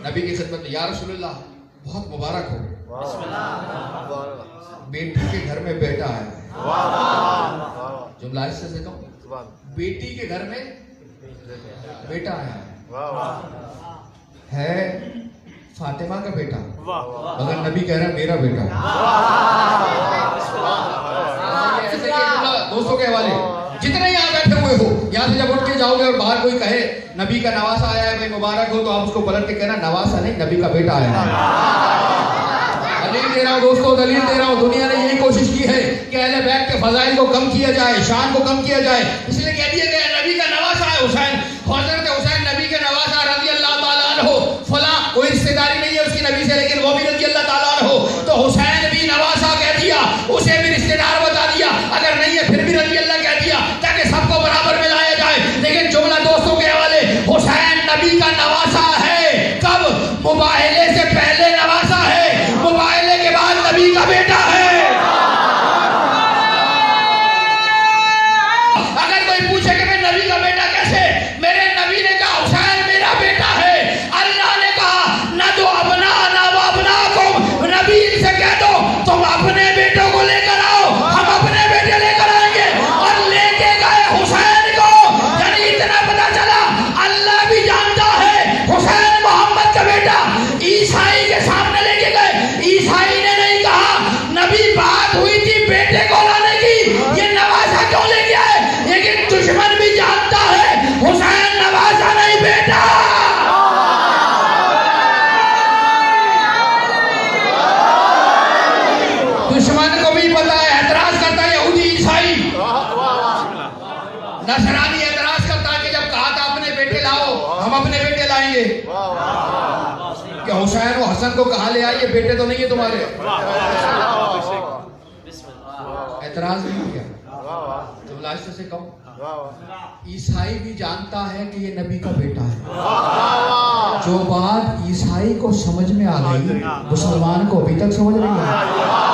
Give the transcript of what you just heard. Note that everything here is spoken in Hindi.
नबी की खिदमत में, या रसूलुल्लाह बहुत मुबारक हो, बेटी के घर में बेटा है। जुमला से कहूं, बेटी के घर में बेटा है फातिमा का बेटा, मगर नबी कह रहा है मेरा बेटा। ऐसे दोस्तों के हवाले जितने यहाँ बैठे हुए हो, यहाँ से जब उठ के जाओगे और बाहर कोई कहे नबी का नवासा आया है भाई मुबारक हो, तो आप उसको पलट के कहना नवासा नहीं, नबी का बेटा आया है। दलील दे रहा हूँ दोस्तों, दलील दे रहा हूँ। दुनिया ने यही कोशिश की है कि अहले बैत के फजाइल को कम किया जाए, शान को कम किया जाए, इसलिए कह दिया गया नबी का नवासा है हुसैन। हज़रत हुसैन नबी के नवासा रज़ी अल्लाह ताला अन्हु, फला कोई रिश्तेदारी नहीं है उसकी नबी से, लेकिन वो भी रज़ी अल्लाह ताला अन्हु, तो हुसैन भी नवासा कह दिया, उसे भी रिश्तेदार बता दिया, अगर नहीं है फिर भी रज़ी अल्लाह कह दिया, ताकि सबको बराबर में लाया जाए। लेकिन जुमला दोस्तों के हवाले, हुसैन नबी का नवासा है। कब? मुबाहले से पहले नवासा है, मुबाहले के बाद नबी का बेटा है। अगर कोई पूछे कि मैं नबी का बेटा कैसे, मेरे नबी ने कहा हुसैन मेरा बेटा है। अल्लाह ने कहा ना तो अपना ना वो अपना को, नबी से कह दो तुम अपने बेटों को लेकर आओ, हम अपने बेटे लेकर आएंगे। और लेके गए हुसैन को, यानी इतना पता चला अल्लाह भी जानता है हुसैन मोहम्मद का बेटा। ईसाई के सामने लेके गए, ईसाई ने नहीं कहा नबी बात हुई थी बेटे को लाने की, ये नवासा क्यों लेके आए, लेकिन दुश्मन भी जानता है हुसैन नवासा नहीं बेटा। दुश्मन को भी पता है, एतराज करता है यहूदी ईसाई नसरानी, एतराज करता है कि जब कहा था अपने बेटे लाओ, हम अपने बेटे लाएंगे। क्या हुसैन और हसन को कहा ले आइए, बेटे तो नहीं है तुम्हारे। एतराज नहीं किया। तो लास्ट से कहूं, ईसाई भी जानता है कि ये नबी का बेटा है। जो बात ईसाई को समझ में आ गई, मुसलमान को अभी तक समझ नहीं आई।